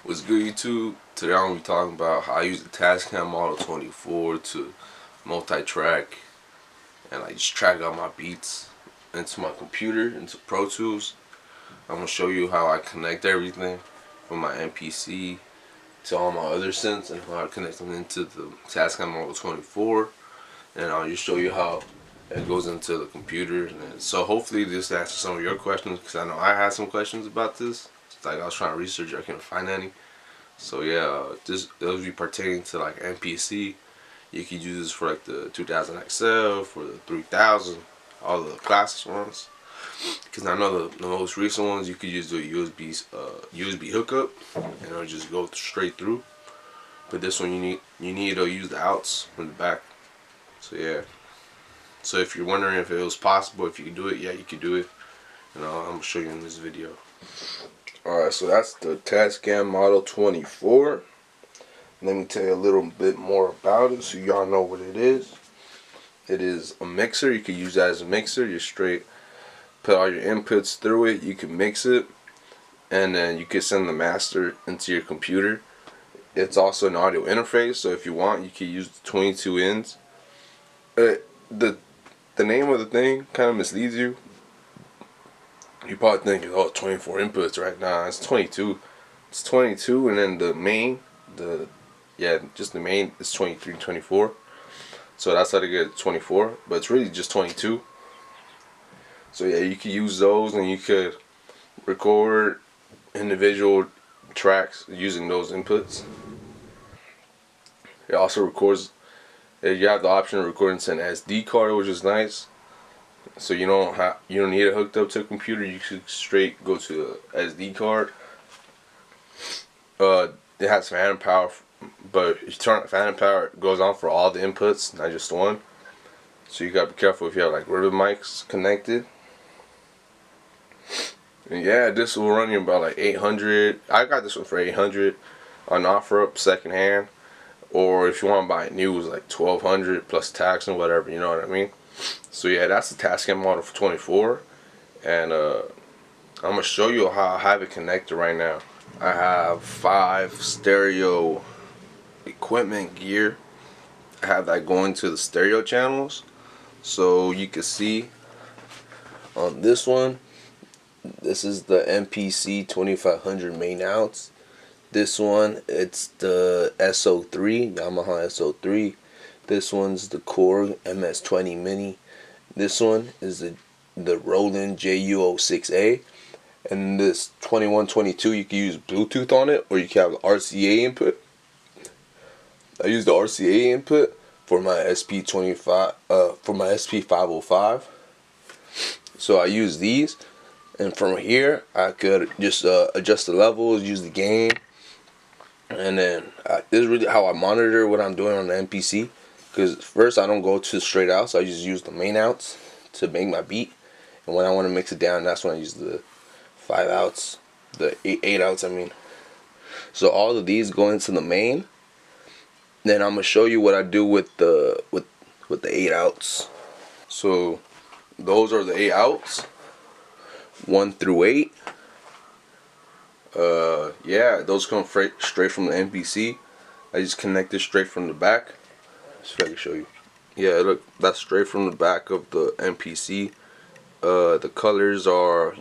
What's good, YouTube? Today I'm going to be talking about how I use the Tascam Model 24 to multi-track and like just track out my beats into my computer, into Pro Tools. I'm going to show you how I connect everything from my MPC to all my other synths and how I connect them into the Tascam Model 24. And I'll just show you how it goes into the computer. And so hopefully this answers some of your questions, because I know I had some questions about this. Like I was trying to research, I couldn't find any. So yeah, those be pertaining to like MPC. You could use this for like the 2000 XL, for the 3000, all the classic ones. Because I know the most recent ones you could use the USB hookup and it'll just go straight through. But this one you need to use the outs in the back. So yeah. So if you're wondering if it was possible, if you could do it, yeah, you could do it. And I'm gonna show you in this video. Alright, so that's the Tascam Model 24. Let me tell you a little bit more about it so y'all know what it is. It is a mixer. You can use that as a mixer. You straight put all your inputs through it. You can mix it, and then you can send the master into your computer. It's also an audio interface, so if you want, you can use the 22 ends. The name of the thing kind of misleads you. You probably think, oh, 24 inputs right now. It's 22. It's 22, and then the main, just the main is 23, 24. So that's how to get 24, but it's really just 22. So yeah, you could use those, and you could record individual tracks using those inputs. It also records. You have the option of recording to an SD card, which is nice. So you don't need it hooked up to a computer. You should straight go to a SD card. It has phantom power, but if you turn on phantom power, it goes on for all the inputs, not just one. So you gotta be careful if you have like ribbon mics connected. And yeah, this will run you about like 800. I got this one for 800 on offer up secondhand, or if you want to buy it new, it's like 1200 plus tax and whatever. You know what I mean? So yeah, that's the Tascam Model 24, and I'm gonna show you how I have it connected right now. I have 5 stereo equipment gear. I have that going to the stereo channels, so you can see on this one, this is the MPC 2500 main outs. This one, it's the SO3, Yamaha SO3. This one's the Korg MS-20 Mini. This one is the Roland JU06A. And this 2122, you can use Bluetooth on it, or you can have the RCA input. I use the RCA input for my SP25, for my SP505. So I use these, and from here I could just adjust the levels, use the gain, and then this is really how I monitor what I'm doing on the MPC. Because first I don't go to straight out, so I just use the main outs to make my beat. And when I want to mix it down, that's when I use the 5 outs, the 8 outs I mean. So all of these go into the main. Then I'm gonna show you what I do with the 8 outs. So those are the 8 outs, 1 through 8. Yeah, those come straight from the MPC. I just connect it straight from the back. See if I can show you. Yeah, look, that's straight from the back of the MPC. The colors are,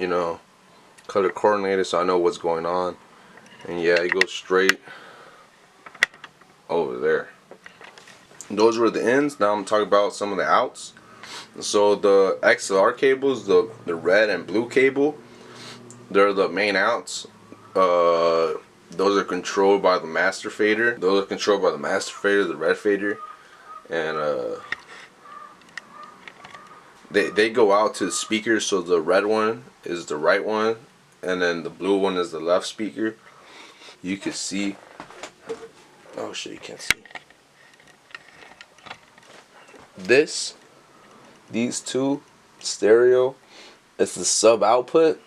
color coordinated, so I know what's going on. And yeah, it goes straight over there. Those were the ins. Now I'm talking about some of the outs. So the XLR cables, the red and blue cable, they're the main outs. Those are controlled by the master fader. Those are controlled by the master fader, the red fader. And they go out to the speakers, so the red one is the right one, and then the blue one is the left speaker. You can see, oh shit, you can't see these two stereo, it's the sub output,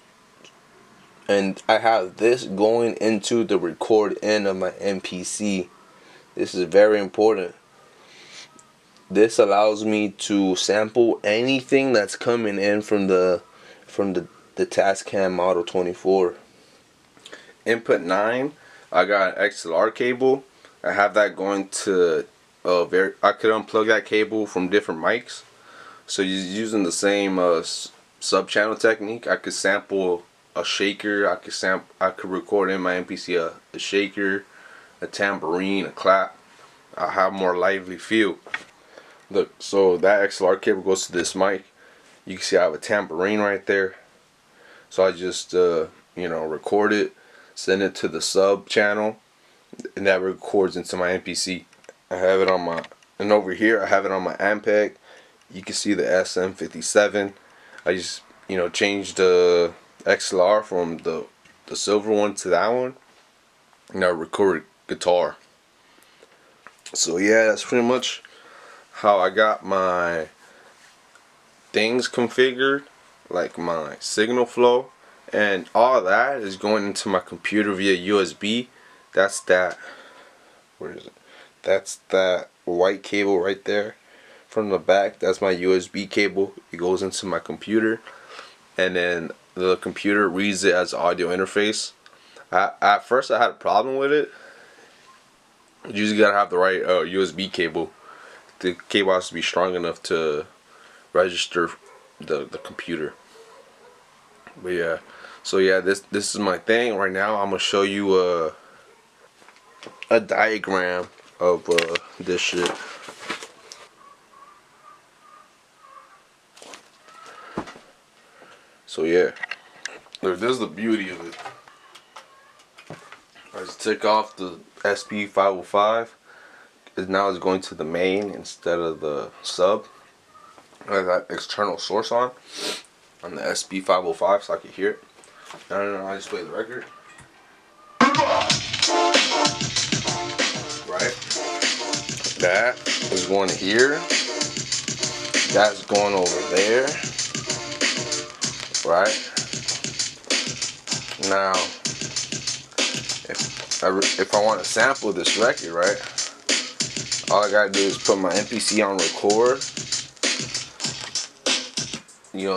and I have this going into the record end of my MPC. This is very important. This allows me to sample anything that's coming in from the Tascam Model 24. Input 9 I got an XLR cable. I have that going to I could unplug that cable from different mics. So using the same sub channel technique, I could sample a shaker. I could record in my MPC a shaker, a tambourine, a clap. I have more lively feel. Look, so that XLR cable goes to this mic. You can see I have a tambourine right there. So I just record it, send it to the sub channel, and that records into my MPC. I have it on my, and over here I have it on my Ampeg. You can see the SM57. I just changed the XLR from the silver one to that one, and I recorded guitar. So yeah, that's pretty much how I got my things configured, like my signal flow, and all that is going into my computer via USB. That's that, where is it? That's that white cable right there from the back. That's my USB cable. It goes into my computer, and then the computer reads it as audio interface. At first I had a problem with it. You usually gotta have the right USB cable. The cable has to be strong enough to register the computer. But yeah, so yeah, this is my thing right now. I'm gonna show you a diagram of this shit. So yeah, look, this is the beauty of it. I just took off the SP505. Now it's going to the main instead of the sub. I got external source on the SP505 so I can hear it. No, I just play the record. Right? That is going here. That's going over there. Right? Now, if I want to sample this record, right? All I gotta do is put my MPC on record.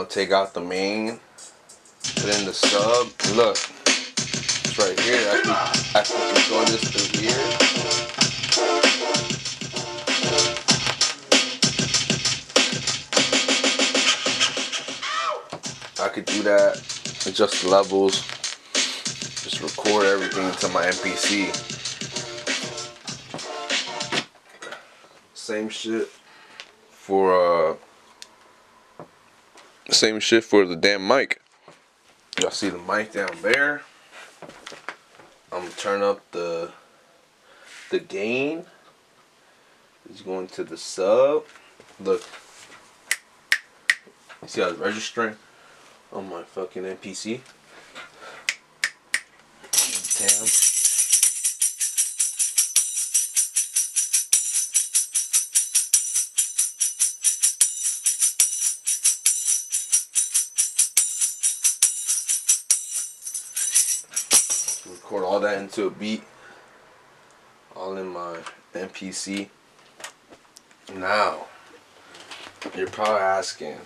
Take out the main, put in the sub. Look, it's right here. I can control this through here. I could do that, adjust the levels, just record everything into my MPC. Same shit for the damn mic. Y'all see the mic down there? I'm gonna turn up the gain. It's going to the sub. Look, you see how it's registering on my fucking MPC? Damn. Record all that into a beat, all in my MPC. Now, you're probably asking,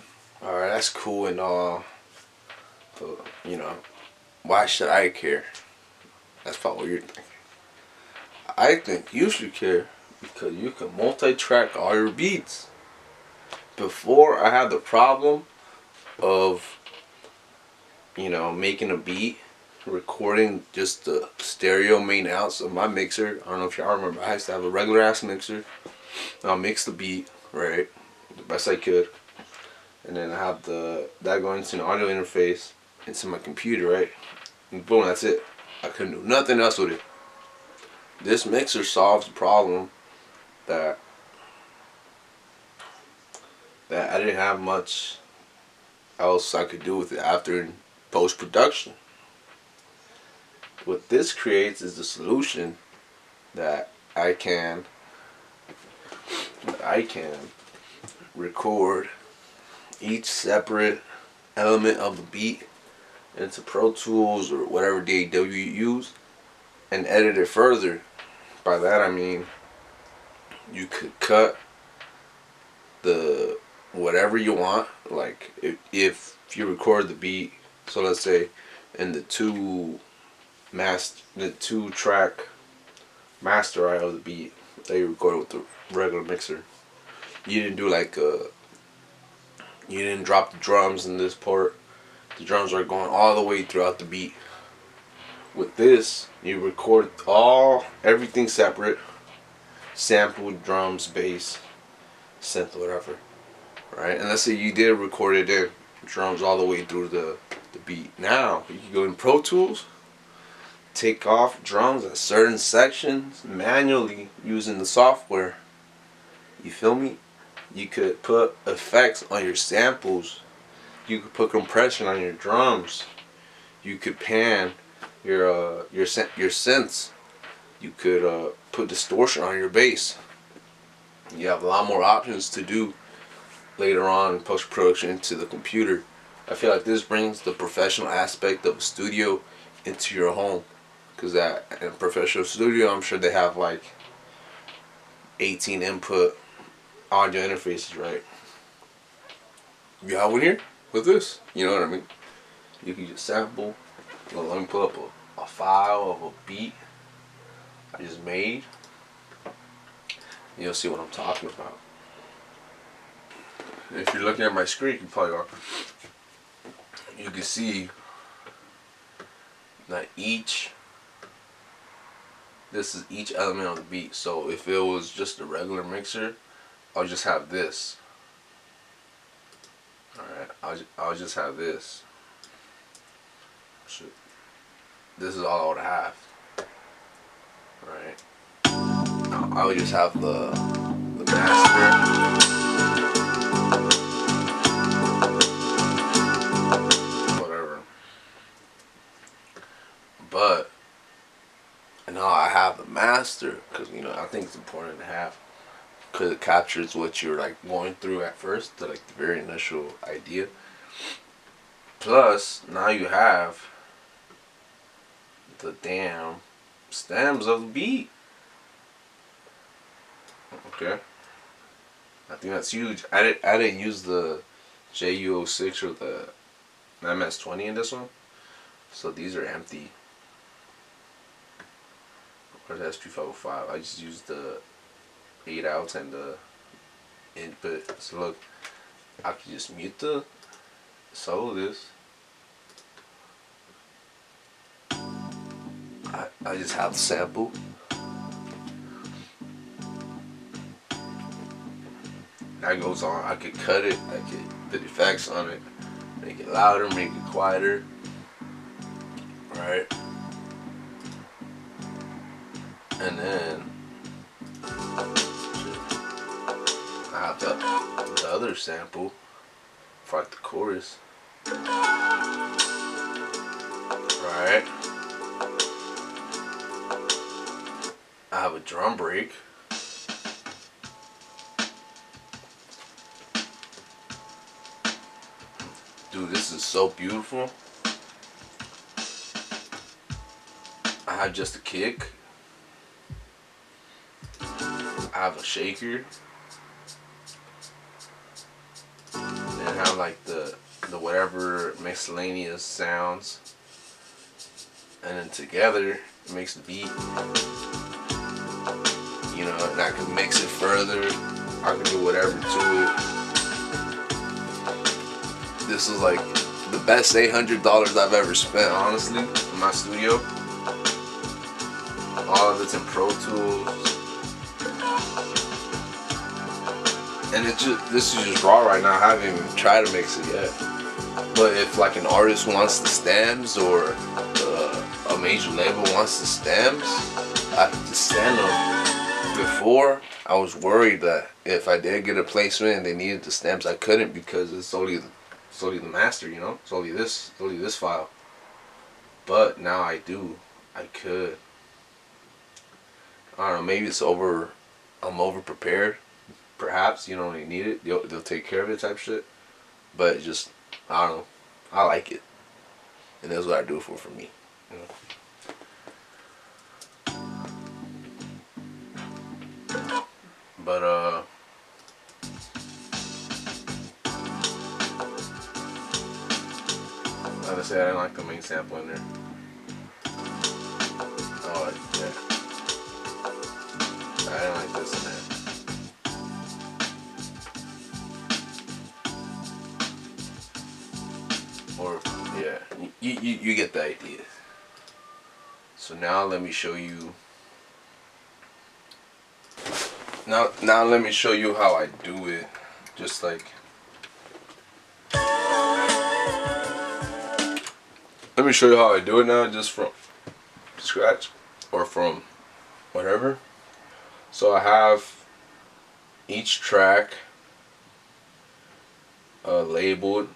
alright, that's cool and all, but why should I care? That's probably what you're thinking. I think you should care because you can multi-track all your beats. Before, I had the problem of making a beat, recording just the stereo main outs of my mixer. I don't know if y'all remember, I used to have a regular ass mixer. I'll mix the beat, right, the best I could, and then I have that going into an audio interface into my computer, right, and boom, that's it. I couldn't do nothing else with it. This mixer solves the problem that I didn't have much else I could do with it after in post-production. What this creates is the solution that I can record each separate element of the beat into Pro Tools or whatever DAW you use and edit it further. By that I mean you could cut the whatever you want, like if you record the beat, so let's say in the two the 2-track master, right, of the beat that you recorded with the regular mixer. You didn't do like you didn't drop the drums in this part. The drums are going all the way throughout the beat. With this, you record everything separate. Sample, drums, bass, synth, whatever. Right? And let's say you did record it in drums all the way through the beat. Now, you can go in Pro Tools, take off drums at certain sections manually using the software. You feel me? You could put effects on your samples. You could put compression on your drums. You could pan your synths. You could put distortion on your bass. You have a lot more options to do later on in post-production into the computer. I feel like this brings the professional aspect of a studio into your home. Because in a professional studio, I'm sure they have like 18 input audio interfaces, right? You have one here with this. You know what I mean? You can just sample. Let me pull up a file of a beat I just made. You'll see what I'm talking about. If you're looking at my screen, you probably are. You can see that this is each element on the beat. So if it was just a regular mixer, I'll just have this. Alright, I'll just have this. Shit. This is all I would have. Right. I would just have the master. Whatever. But now I have the master because I think it's important to have, because it captures what you're like going through at first, the very initial idea. Plus, now you have the damn stems of the beat. Okay, I think that's huge. I didn't use the JU06 or the MS20 in this one, so these are empty. Or the SP505. I just used the 8 outs and the input. So look, I can just mute the solo this. I just have the sample. That goes on. I could cut it. I could put effects on it. Make it louder, make it quieter. Right? And then I have the other sample for like the chorus. Right? I have a drum break. Dude, this is so beautiful. I have just a kick. I have a shaker. And have like the whatever miscellaneous sounds. And then together it makes the beat. And I can mix it further. I can do whatever to it. This is like the best $800 I've ever spent, honestly, in my studio. All of it's in Pro Tools. And this is just raw right now. I haven't even tried to mix it yet. But if like an artist wants the stems, or a major label wants the stems, I can just send them. Before, I was worried that if I did get a placement and they needed the stems, I couldn't, because it's only the master, It's only this file. But now I do. I could. I don't know, maybe I'm over prepared. Perhaps, when you need it, they'll take care of it type shit. But just, I don't know. I like it. And that's what I do it for me. But like I said, I didn't like the main sample in there. you get the idea. So now let me show you. Now let me show you how I do it. Just like, let me show you how I do it now, just from scratch or from whatever. So I have each track labeled.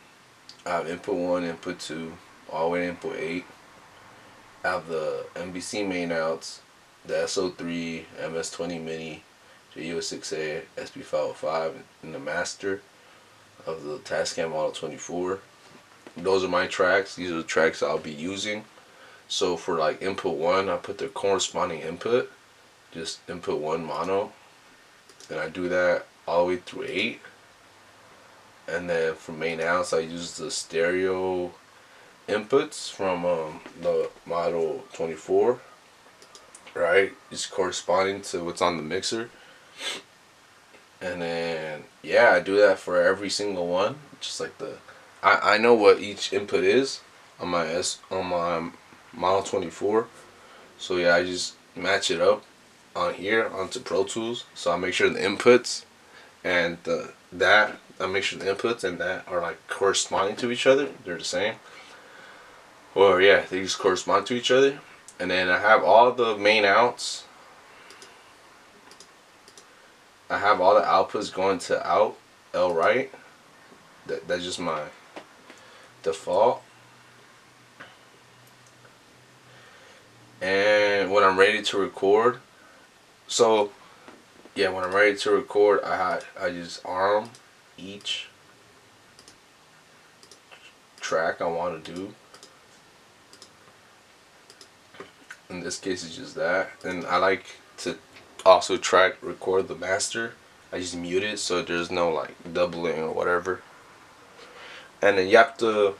I have input 1, input 2, all the way to input 8. I have the MPC main outs, the SO3, MS20 Mini, JUS6A, SP505, and the master of the Tascam Model 24. Those are my tracks. These are the tracks I'll be using. So for like input 1, I put the corresponding input, just input 1 mono, and I do that all the way through 8. And then for main outs, I use the stereo inputs from the Model 24, right? Just corresponding to what's on the mixer. And then yeah, I do that for every single one. Just like I know what each input is on my Model 24. So yeah, I just match it up on here onto Pro Tools. So I make sure the inputs and I make sure the inputs and that are like corresponding to each other. They're the same. Or yeah, they just correspond to each other. And then I have all the main outs. I have all the outputs going to out L right. That's just my default. And when I'm ready to record, so yeah, when I'm ready to record, I just arm each track I want to do. In this case, it's just that. And I like to also record the master. I just mute it so there's no like doubling or whatever. And then you have to,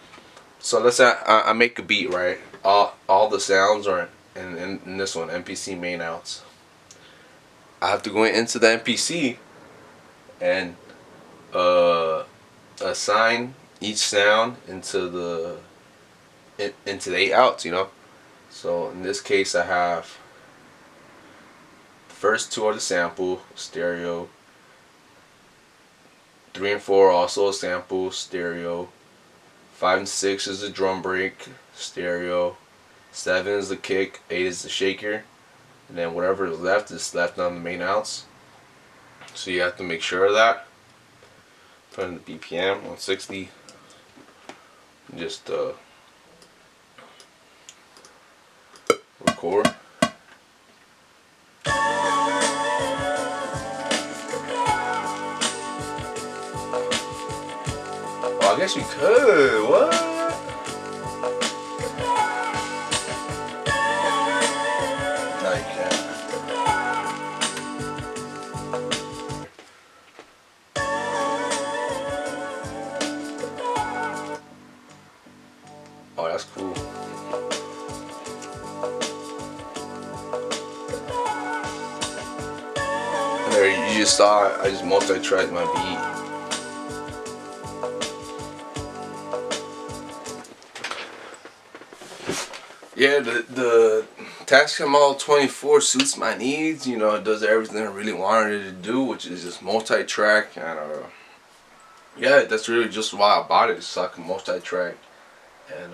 so let's say I make a beat, right? All the sounds are in this one, MPC main outs. I have to go into the MPC and assign each sound into the 8 outs, you know. So in this case, I have the first 2 are the sample, stereo. 3 and 4 are also a sample, stereo. 5 and 6 is the drum break, stereo. 7 is the kick, 8 is the shaker. And then whatever is left on the main outs. So you have to make sure of that. Put in the BPM 160. Just record. Oh, I guess you could. What? Oh, that's cool. And there, you just saw it. I just multi-tracked my beat. Yeah, the Tascam Model 24 suits my needs. You know, it does everything I really wanted it to do, which is just multi-track. And yeah, that's really just why I bought it, so I can multi-track. And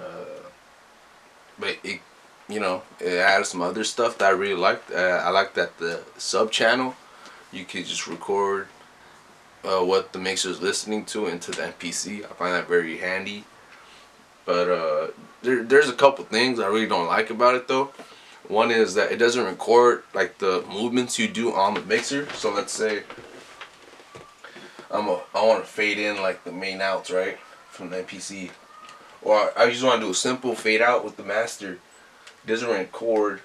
but it, you know, it added some other stuff that I really liked. I like that the sub channel, you could just record what the mixer is listening to into the MPC. I find that very handy. But there's a couple things I really don't like about it though. One is that it doesn't record like the movements you do on the mixer. So let's say I want to fade in like the main outs, right, from the MPC. Or I just want to do a simple fade out with the master. It doesn't record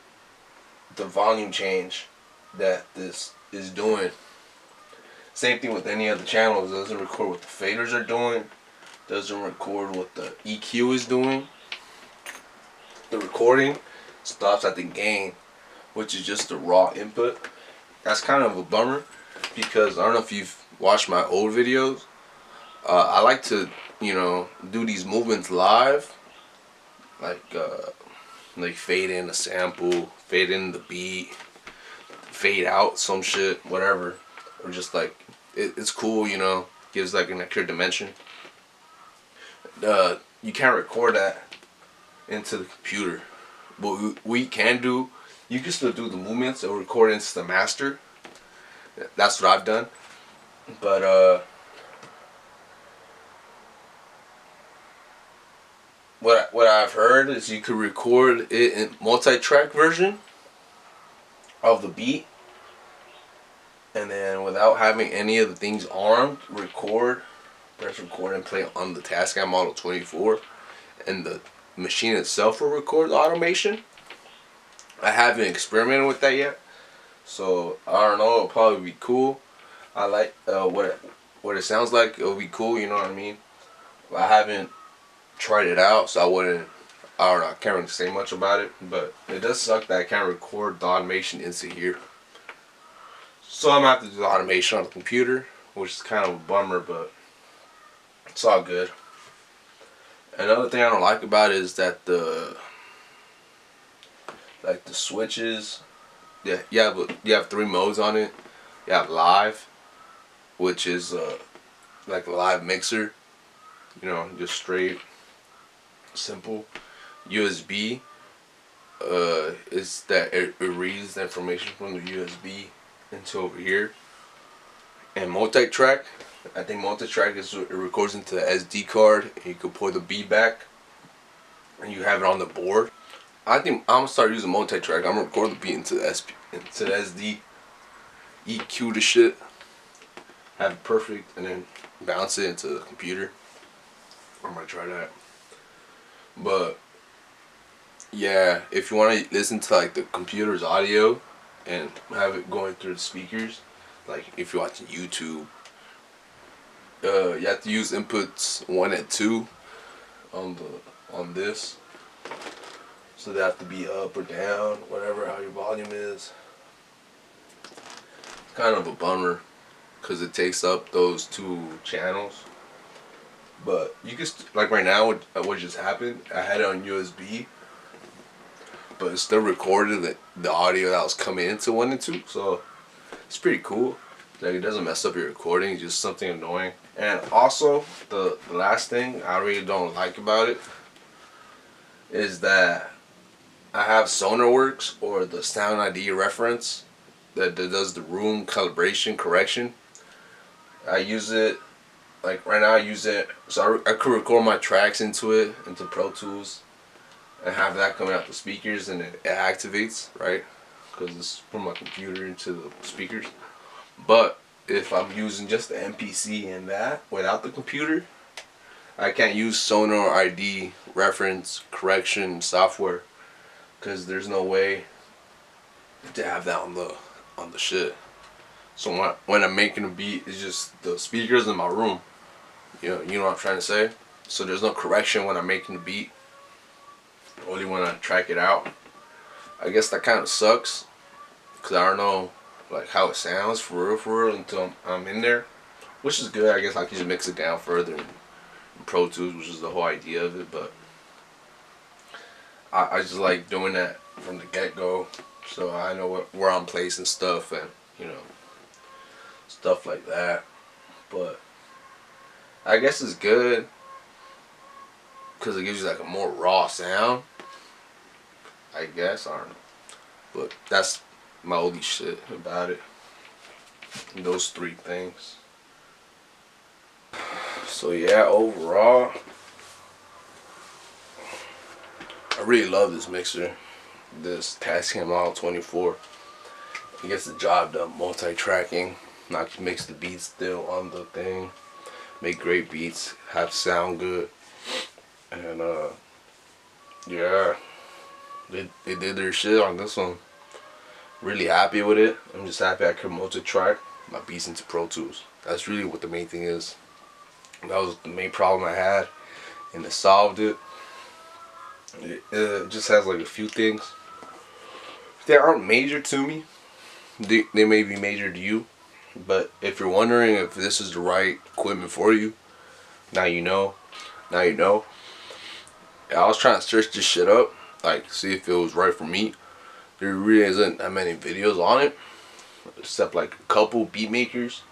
the volume change that this is doing. Same thing with any other channels. It doesn't record what the faders are doing. Doesn't record what the EQ is doing. The recording stops at the gain, which is just the raw input. That's kind of a bummer because I don't know if you've watched my old videos. I like to, you know, do these movements live, like fade in a sample, fade in the beat, fade out some shit, whatever, or just like it's cool, you know, gives like an extra dimension. You can't record that into the computer, but we can do. You can still do the movements or record into the master. That's what I've done, but what I've heard is you could record it in multi-track version of the beat, and then without having any of the things armed, press record and play on the Tascam Model 24, and the machine itself will record the automation. I haven't experimented with that yet, so I don't know. It'll probably be cool. I like what it sounds like. It'll be cool, you know what I mean? I haven't tried it out, so I don't know, I can't really say much about it, but it does suck that I can't record the automation into here. So I'm gonna have to do the automation on the computer, which is kind of a bummer, but it's all good. Another thing I don't like about it is that the switches, yeah, you have 3 modes on it. You have live, which is like a live mixer, you know, just straight, simple. USB is that it reads the information from the USB into over here. And multi-track, I think multi-track is it records into the SD card, and you can pull the beat back and you have it on the board. I think I'm gonna start using multi-track. I'm gonna record the beat into the SD, EQ the shit, have it perfect, and then bounce it into the computer. I'm gonna try that. But yeah, if you want to listen to like the computer's audio and have it going through the speakers, like if you're watching YouTube, you have to use inputs 1 and 2 on this. So they have to be up or down, whatever, how your volume is. It's kind of a bummer because it takes up those 2 channels. But you can, like right now, what just happened, I had it on USB, but it still recorded the audio that was coming into 1 and 2. So it's pretty cool. Like, it doesn't mess up your recording, it's just something annoying. And also, the last thing I really don't like about it is that I have SonarWorks, or the Sound ID reference, that does the room calibration correction. I use it, like right now I use it, so I could record my tracks into Pro Tools, and have that coming out the speakers, and it activates, right? Because it's from my computer into the speakers. But if I'm using just the MPC and that without the computer, I can't use Sonar ID reference correction software, because there's no way to have that on the shit. So when I'm making a beat, it's just the speakers in my room. You know what I'm trying to say? So there's no correction when I'm making the beat. Only when I track it out. I guess that kind of sucks, because I don't know like how it sounds for real until I'm in there. Which is good, I guess I can just mix it down further in Pro Tools, which is the whole idea of it, but I just like doing that from the get-go, so I know where I'm placing stuff, and you know, stuff like that. But I guess it's good because it gives you like a more raw sound, I guess. I don't know, but that's my only shit about it. Those 3 things. So yeah, overall, I really love this mixer, this Tascam Model 24. It gets the job done, multi-tracking. Not to mix the beats still on the thing, make great beats, have sound good, and yeah, they did their shit on this one. Really happy with it. I'm just happy I could multi-track my beats into Pro Tools. That's really what the main thing is. That was the main problem I had, and it solved it. It just has like a few things. They aren't major to me. They may be major to you, but if you're wondering if this is the right equipment for you, now you know. Now you know. I was trying to search this shit up, like see if it was right for me. There really isn't that many videos on it, except like a couple beat makers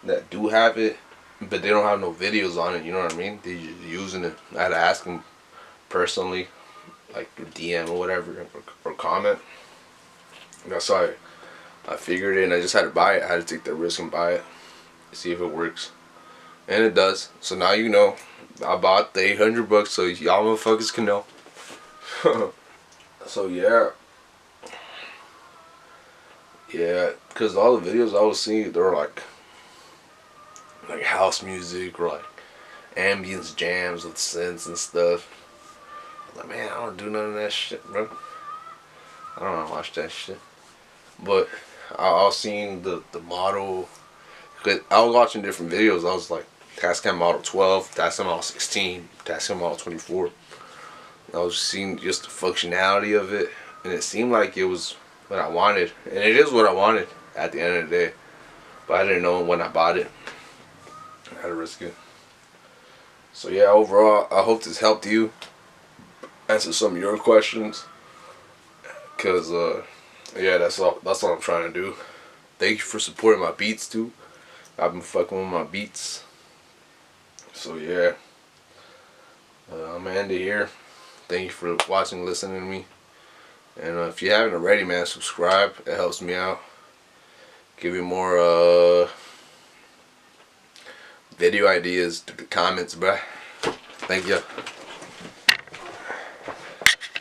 that do have it, but they don't have no videos on it. You know what I mean? They just using it. I had to ask them personally, like through DM or whatever, or comment. That's why I figured it, and I just had to buy it. I had to take that risk and buy it, see if it works, and it does. So now you know. I bought the 800 bucks, so y'all motherfuckers can know. So yeah, because all the videos I was seeing, they were like house music or like ambience jams with synths and stuff. I'm like, man, I don't do none of that shit, bro. I don't want to watch that shit. But I was seeing the model. Cause I was watching different videos. I was like Tascam Model 12, Tascam Model 16, Tascam Model 24. I was seeing just the functionality of it, and it seemed like it was what I wanted, and it is what I wanted at the end of the day. But I didn't know when I bought it. I had to risk it. So yeah, overall, I hope this helped you answer some of your questions. Cause yeah, that's all I'm trying to do. Thank you for supporting my beats too. I've been fucking with my beats. So yeah, I'm gonna end it here. Thank you for watching, listening to me. And if you haven't already, man, subscribe. It helps me out. Give me more video ideas to the comments, bruh. Thank you.